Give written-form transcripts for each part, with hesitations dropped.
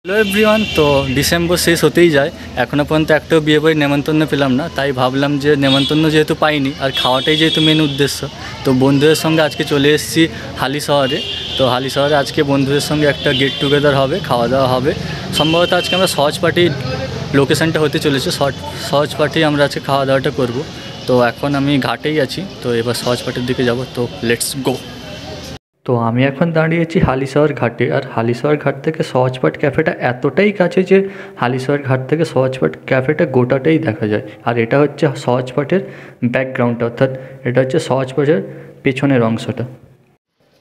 Hello everyone. তো December শেষ হতেই যায়, এখনও পর্যন্ত একটাও বিয়ে বাড়ির নেমন্তন্ন পেলাম না। তাই ভাবলাম যে নেমন্তন্ন যেহেতু পাইনি আর খাওয়াটাই যেহেতু মেন উদ্দেশ্য, তো বন্ধুদের সঙ্গে আজকে চলে এসেছি হালি শহরে। তো হালি শহরে আজকে বন্ধুদের সঙ্গে একটা গেট টুগেদার হবে, খাওয়া দাওয়া হবে। সম্ভবত আজকে আমরা সহজপাঠী লোকেশানটা হতে চলেছে, সহজপাঠী আমরা আজকে খাওয়া দাওয়াটা করব। তো এখন আমি ঘাটেই আছি, তো এবার সহজপাঠীর দিকে যাব। তো লেটস গো। তো আমি এখন দাঁড়িয়েছি হালিশহর ঘাটে, আর হালিশহর ঘাট থেকে সহজপাঠ ক্যাফেটা এতটাই কাছে যে হালিশহর ঘাট থেকে সহজপাঠ ক্যাফেটা গোটাটাই দেখা যায়। আর এটা হচ্ছে সহজপাঠের ব্যাকগ্রাউন্ডটা, অর্থাৎ এটা হচ্ছে সহজপাঠের পেছনের অংশটা।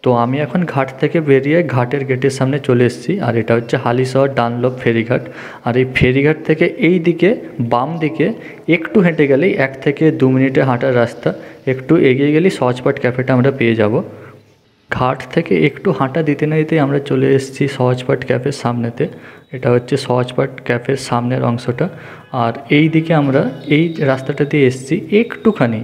তো আমি এখন ঘাট থেকে বেরিয়ে ঘাটের গেটের সামনে চলে এসেছি, আর এটা হচ্ছে হালিশহর ডানলপ ফেরিঘাট। আর এই ফেরিঘাট থেকে এই দিকে বাম দিকে একটু হেঁটে গেলেই 1 থেকে 2 মিনিটের হাঁটার রাস্তা, একটু এগিয়ে গেলেই সহজপাঠ ক্যাফেটা আমরা পেয়ে যাব। ঘাট থেকে একটু হাঁটা দিতে না দিতেই আমরা চলে এসেছি সহজপাঠ ক্যাফের সামনেতে। এটা হচ্ছে সহজপাঠ ক্যাফের সামনের অংশটা। আর এই দিকে আমরা এই রাস্তাটা দিয়ে এসেছি, একটুখানি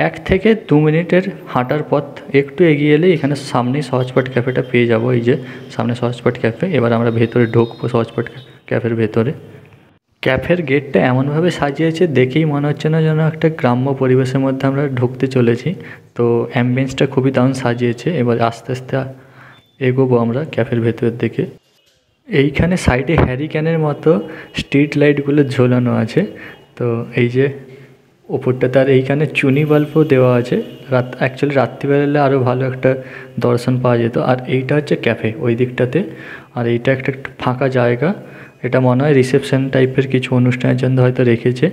1 থেকে 2 মিনিটের হাঁটার পথ একটু এগিয়ে এলেই এখানে সামনেই সহজপাঠ ক্যাফেটা পেয়ে যাব। এই যে সামনে সহজপাঠ ক্যাফে। এবার আমরা ভেতরে ঢুকবো সহজপাঠ ক্যাফের ভেতরে। ক্যাফের গেটটা এমনভাবে সাজিয়েছে, দেখেই মনে হচ্ছে না যেন একটা গ্রাম্য পরিবেশের মধ্যে আমরা ঢুকতে চলেছি। তো অ্যাম্বিয়েন্সটা খুবই দারুণ সাজিয়েছে। এবার আস্তে আস্তে এগোবো আমরা ক্যাফের ভেতরের দিকে। এইখানে সাইডে হ্যারিকেনের মতো স্ট্রিট লাইটগুলো ঝোলানো আছে। তো এই যে ওপরটাতে, আর এইখানে চুনি বাল্বও দেওয়া আছে। অ্যাকচুয়ালি রাত্রিবেলা আরও ভালো একটা দর্শন পাওয়া যেত। আর এইটা হচ্ছে ক্যাফে ওই দিকটাতে, আর এইটা একটা ফাঁকা জায়গা। এটা মনে হয় রিসেপশন টাইপের কিছু অনুষ্ঠানের জন্য হয়তো রেখেছে।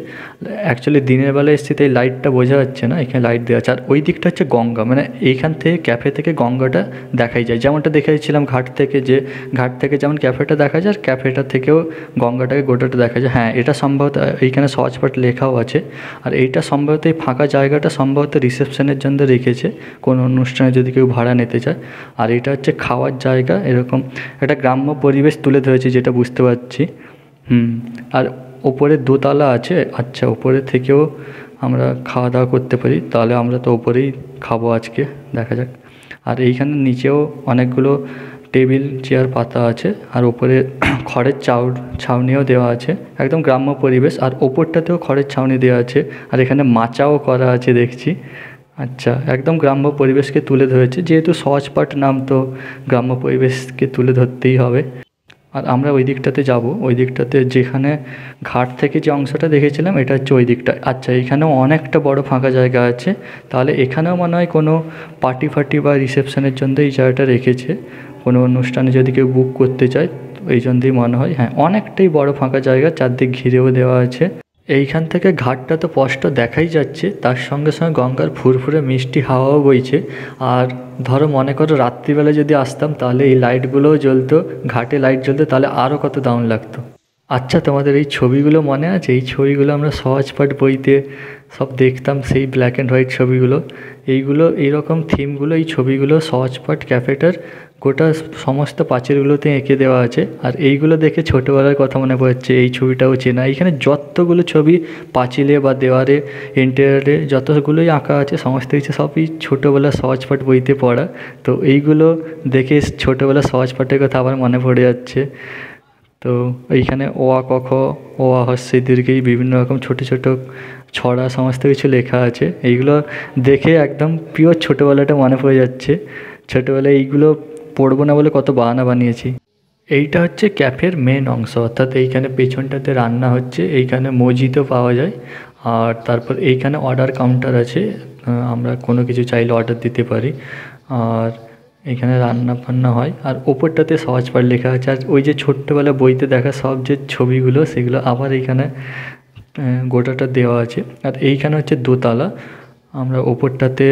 অ্যাকচুয়ালি দিনের বেলা এসেছি তাই লাইটটা বোঝা যাচ্ছে না, এখানে লাইট দেওয়া আছে। আর ওই দিকটা হচ্ছে গঙ্গা, মানে এইখান থেকে ক্যাফে থেকে গঙ্গাটা দেখাই যায়, যেমনটা দেখেছিলাম ঘাট থেকে, যে ঘাট থেকে যেমন ক্যাফেটা দেখা যায় আর ক্যাফেটা থেকেও গঙ্গাটাকে গোটাটা দেখা যায়। হ্যাঁ, এটা সম্ভবত এইখানে সহজপাঠ লেখাও আছে। আর এইটা সম্ভবত এই ফাঁকা জায়গাটা সম্ভবত রিসেপশনের জন্য রেখেছে, কোনো অনুষ্ঠানে যদি কেউ ভাড়া নিতে চায়। আর এটা হচ্ছে খাওয়ার জায়গা, এরকম একটা গ্রাম্য পরিবেশ তুলে ধরেছে যেটা বুঝতে পারছি। আর ওপরে দোতলা আছে। আচ্ছা, ওপরে থেকেও আমরা খাওয়া দাওয়া করতে পারি, তাহলে আমরা তো ওপরেই খাবো আজকে, দেখা যাক। আর এইখানে নিচেও অনেকগুলো টেবিল চেয়ার পাতা আছে, আর ওপরে খড়ের ছাউনিও দেওয়া আছে, একদম গ্রাম্য পরিবেশ। আর ওপরটাতেও খড়ের ছাউনি দেওয়া আছে, আর এখানে মাচাও করা আছে দেখছি। আচ্ছা, একদম গ্রাম্য পরিবেশকে তুলে ধরেছে, যেহেতু সহজপাঠ নাম, তো গ্রাম্য পরিবেশকে তুলে ধরতেই হবে। আর আমরা ওই দিকটাতে যাব, ওই দিকটাতে যেখানে ঘাট থেকে যে অংশটা দেখেছিলাম এটা হচ্ছে ওই দিকটা। আচ্ছা, এখানেও অনেকটা বড় ফাঁকা জায়গা আছে, তাহলে এখানেও মনে হয় কোনো পার্টি ফার্টি বা রিসেপশনের জন্য এই জায়গাটা রেখেছে, কোনো অনুষ্ঠানে যদি কেউ বুক করতে চায়, এই জন্যই মনে হয়। হ্যাঁ, অনেকটাই বড় ফাঁকা জায়গা, চারদিক ঘিরেও দেওয়া আছে। এইখান থেকে ঘাটটা তো স্পষ্ট দেখাই যাচ্ছে, তার সঙ্গে সঙ্গে গঙ্গার ফুরফুরে মিষ্টি হাওয়াও বইছে। আর ধরো মনে করো রাত্রিবেলা যদি আসতাম, তাহলে এই লাইটগুলোও জ্বলতো, ঘাটে লাইট জ্বলতো, তাহলে আরও কত দারুণ লাগতো। আচ্ছা, তোমাদের এই ছবিগুলো মনে আছে? এই ছবিগুলো আমরা সহজপাঠ বইতে সব দেখতাম, সেই ব্ল্যাক অ্যান্ড হোয়াইট ছবিগুলো। এইগুলো, এইরকম থিমগুলো, এই ছবিগুলো সহজপাঠ ক্যাফেটার গোটা সমস্ত পাঁচিলগুলোতে এঁকে দেওয়া আছে। আর এইগুলো দেখে ছোটোবেলার কথা মনে পড়ছে, এই ছবিটাও চেনা। এইখানে যতগুলো ছবি পাঁচিলে বা দেওয়ালে ইন্টেরিয়ারে যতগুলোই আঁকা আছে, সমস্ত কিছু সবই ছোটোবেলার সহজপাঠ বইতে পড়া। তো এইগুলো দেখে ছোটোবেলার সহজপাঠের কথা আবার মনে পড়ে যাচ্ছে। তো এইখানে অ আ ক খ, অ আ হ্রস্বই দীর্ঘই, বিভিন্ন রকম ছোটো ছোটো ছড়া সমস্ত কিছু লেখা আছে। এইগুলো দেখে একদম পিওর ছোটোবেলাটা মনে পড়ে যাচ্ছে। ছোটোবেলায় এইগুলো পড়বো না বলে কত বাহানা বানিয়েছি। এইটা হচ্ছে ক্যাফের মেন অংশ, অর্থাৎ এইখানে পেছনটাতে রান্না হচ্ছে, এইখানে মজিতো পাওয়া যায়। আর তারপর এইখানে অর্ডার কাউন্টার আছে, আমরা কোনো কিছু চাইলে অর্ডার দিতে পারি। আর এখানে রান্না বান্না হয়। আর ওপরটাতে সহজপাঠ লেখা আছে। আর ওই যে ছোট্টবেলা বইতে দেখা সব যে ছবিগুলো, সেগুলো আবার এইখানে গোটাটা দেওয়া আছে। আর এইখানে হচ্ছে দোতলা, আমরা ওপরটাতে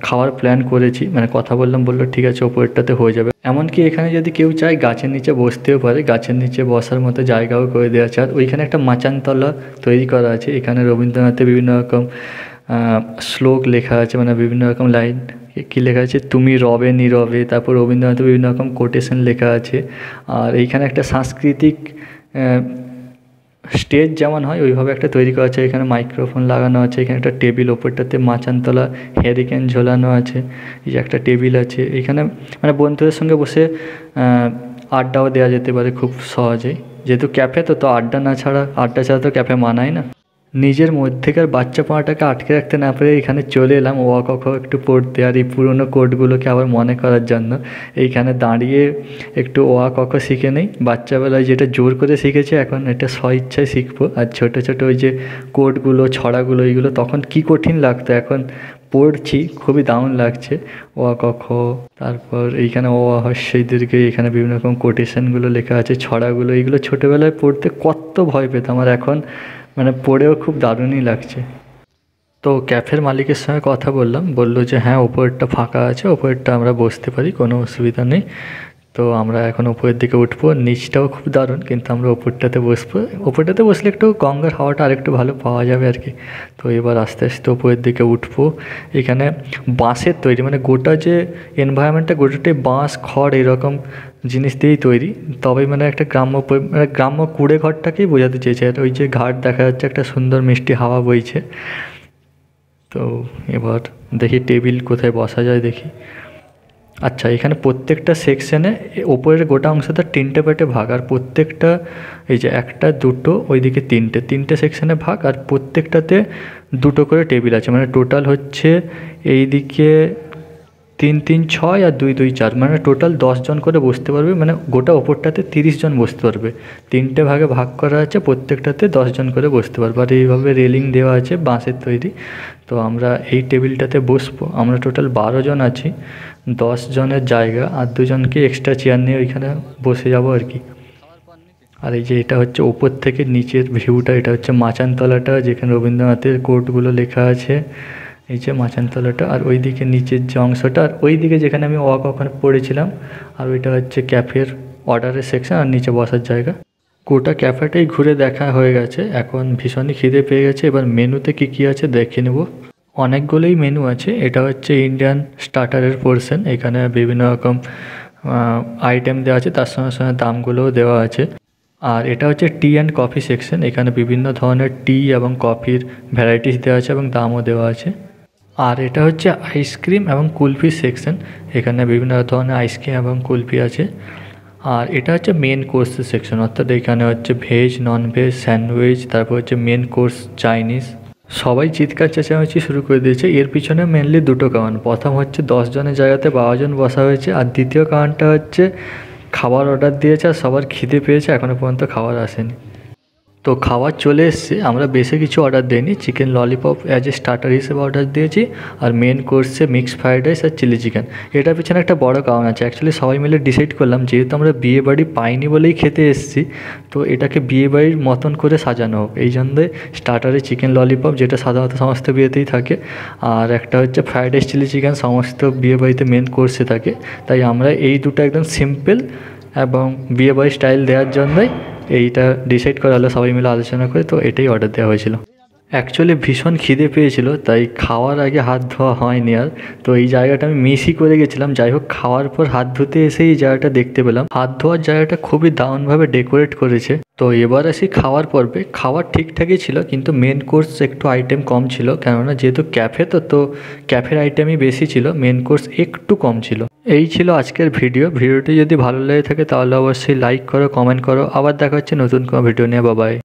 খাওয়ার প্ল্যান করেছি, মানে কথা বললাম, বললো ঠিক আছে ওপরটাতে হয়ে যাবে। এমনকি এখানে যদি কেউ চায় গাছের নিচে বসতেও পারে, গাছের নিচে বসার মতো জায়গাও করে দেওয়া আছে। আর ওইখানে একটা মাচানতলা তৈরি করা আছে, এখানে রবীন্দ্রনাথের বিভিন্ন রকম শ্লোক লেখা আছে, মানে বিভিন্ন রকম লাইন। কী লেখা আছে? তুমি রবে নীরবে, তারপর রবীন্দ্রনাথের বিভিন্ন রকম কোটেশন লেখা আছে। আর এইখানে একটা সাংস্কৃতিক স্টেজ যেমন হয় ওইভাবে একটা তৈরি করা আছে, এখানে মাইক্রোফোন লাগানো আছে, এখানে একটা টেবিল, ওপরটাতে মাচানতলা হ্যারিকেন ঝোলানো আছে। এই যে একটা টেবিল আছে, এখানে মানে বন্ধুদের সঙ্গে বসে আড্ডাও দেওয়া যেতে পারে খুব সহজেই, যেহেতু ক্যাফে তো আড্ডা ছাড়া তো ক্যাফে মানায় না। নিজের মধ্যেকার বাচ্চা পাটাকে আটকে রাখতে না পেরে এখানে চলে এলাম অ ক খ একটু পড়তে, আর এই পুরোনো কোডগুলোকে আবার মনে করার জন্য এইখানে দাঁড়িয়ে একটু অ ক খ শিখে নেই। বাচ্চাবেলায় যেটা জোর করে শিখেছি এখন এটা স্বইচ্ছায় শিখবো। আর ছোটো ছোটো ওই যে কোডগুলো ছড়াগুলো এইগুলো তখন কি কঠিন লাগতো, এখন পড়ছি খুবই দারুণ লাগছে। অ ক খ, তারপর এইখানে অ হ্রস্বই দীর্ঘই, এখানে বিভিন্ন রকম কোটেশনগুলো লেখা আছে, ছড়াগুলো এইগুলো ছোটোবেলায় পড়তে কত ভয় পেতাম, আর এখন মানে পড়েও খুব দারুণই লাগছে। তো ক্যাফের মালিকের সঙ্গে কথা বললাম, বললো যে হ্যাঁ ওপরেরটা ফাঁকা আছে, ওপরেরটা আমরা বসতে পারি, কোনো অসুবিধা নেই। তো আমরা এখন ওপরের দিকে উঠবো, নিচটাও খুব দারুণ, কিন্তু আমরা ওপরটাতে বসবো। ওপরটাতে বসলে একটু গঙ্গার হাওয়াটা আরেকটু ভালো পাওয়া যাবে আর কি। তো এবার আস্তে আস্তে ওপরের দিকে উঠবো। এখানে বাঁশের তৈরি, মানে গোটা যে এনভায়রনমেন্টটা গোটাটাই বাঁশ খড় এরকম জিনিস দিয়েই তৈরি, তবেই মানে একটা গ্রাম্য কুড়ে ঘরটাকেই বোঝাতে চেয়েছে। আর ওই যে ঘাট দেখা যাচ্ছে, একটা সুন্দর মিষ্টি হাওয়া বইছে। তো এবার দেখি টেবিল কোথায় বসা যায় দেখি। আচ্ছা, এখানে প্রত্যেকটা সেকশানে ওপরের গোটা অংশটা 3টে পার্টে ভাগ, আর প্রত্যেকটা এই যে 1টা 2টো ওইদিকে 3টে সেকশানে ভাগ, আর প্রত্যেকটাতে 2টো করে টেবিল আছে। মানে টোটাল হচ্ছে এইদিকে 3 3 6 আর 2 2 4, মানে টোটাল 10 জন করে বসতে পারবে। মানে গোটা ওপরটাতে 30 জন বসতে পারবে। 3টে ভাগে ভাগ করা আছে, প্রত্যেকটাতে 10 জন করে বসতে পারবে। আর এইভাবে রেলিং দেওয়া আছে বাঁশের তৈরি। তো আমরা এই টেবিলটাতে বসবো। আমরা টোটাল 12 জন আছি, 10 জনের জায়গা, আর 2 জনকে এক্সট্রা চেয়ার নিয়ে ওইখানে বসে যাবো আর কি। আর এই যে এটা হচ্ছে ওপর থেকে নিচের ভিউটা, এটা হচ্ছে মাচানতলাটা, যেখানে রবীন্দ্রনাথের কোটগুলো লেখা আছে। এই যে মাচানতলাটা, আর ওই দিকে নিচের যে অংশটা, আর ওই দিকে যেখানে আমি ওখানে পড়েছিলাম। আর ওইটা হচ্ছে ক্যাফের অর্ডারের সেকশন, আর নিচে বসার জায়গা। গোটা ক্যাফেটাই ঘুরে দেখা হয়ে গেছে, এখন ভীষণই খিদে পেয়ে গেছে। এবার মেনুতে কী আছে দেখে নেব। অনেকগুলোই মেনু আছে। এটা হচ্ছে ইন্ডিয়ান স্টার্টারের পোর্শন, এখানে বিভিন্ন রকম আইটেম দেওয়া আছে, তার সঙ্গে সঙ্গে দামগুলোও দেওয়া আছে। আর এটা হচ্ছে টি অ্যান্ড কফি সেকশন, এখানে বিভিন্ন ধরনের টি এবং কফির ভ্যারাইটিস দেওয়া আছে এবং দামও দেওয়া আছে। আর এটা হচ্ছে আইসক্রিম এবং কুলফি সেকশন, এখানে বিভিন্ন ধরনের আইসক্রিম এবং কুলফি আছে। আর এটা হচ্ছে মেন কোর্সের সেকশন, অর্থাৎ এখানে হচ্ছে ভেজ, নন ভেজ, স্যান্ডউইচ, তারপর হচ্ছে মেন কোর্স চাইনিজ। সবাই চিৎকার চেঁচামেচি শুরু করে দিয়েছে। এর পিছনে মেনলি 2টো কারণ। প্রথম হচ্ছে 10 জনের জায়গাতে 12 জন বসা হয়েছে, আর দ্বিতীয় কারণটা হচ্ছে খাবার অর্ডার দিয়েছে আর সবার খিদে পেয়েছে, এখনও পর্যন্ত খাবার আসেনি। তো খাবার চলে এসছে, আমরা বেশি কিছু অর্ডার দিইনি। Chicken lollipop as a starter হিসেবে অর্ডার দিয়েছি, আর মেন কোর্সে মিক্সড ফ্রাইড রাইস আর চিলি চিকেন। এটার পিছনে একটা বড় কারণ আছে। অ্যাকচুয়ালি সবাই মিলে ডিসাইড করলাম, যেহেতু আমরা বিয়ে বাড়ি পাইনি বলেই খেতে এসেছি, তো এটাকে বিয়ে বাড়ির মতন করে সাজানো হোক। এই জন্যে স্টার্টারে চিকেন ললিপপ, যেটা সাধারণত সমস্ত বিয়েতেই থাকে, আর একটা হচ্ছে ফ্রাইড রাইস চিলি চিকেন, সমস্ত বিয়ে বাড়িতে মেন কোর্সে থাকে। তাই আমরা এই দুটো একদম সিম্পল এবং বিয়ে বাড়ির স্টাইল দেওয়ার জন্যই এইটা ডিসাইড করা হলো সবাই মিলে আলোচনা করে। তো এটাই অর্ডার দেওয়া হয়েছিল। অ্যাকচুয়ালি ভীষণ খিদে পেয়েছিল, তাই খাওয়ার আগে হাত ধোয়া হয়নি আর। তো এই জায়গাটা আমি মিসই করে গেছিলাম। যাই হোক, খাওয়ার পর হাত ধুতে এসে এই জায়গাটা দেখতে পেলাম। হাত ধোয়ার জায়গাটা খুবই দারুণভাবে ডেকোরেট করেছে। তো এবার আসি খাওয়ার পর্বে। খাওয়ার ঠিকঠাকই ছিল, কিন্তু মেন কোর্স একটু আইটেম কম ছিল, কেননা যেহেতু ক্যাফে তো ক্যাফের আইটেমই বেশি ছিল, মেন কোর্স একটু কম ছিল। এই ছিল আজকের ভিডিওটি যদি ভালো লেগে থাকে তাহলে অবশ্যই লাইক করো, কমেন্ট করো। আবার দেখা হচ্ছে নতুন কোনো ভিডিও নিয়ে। Bye bye.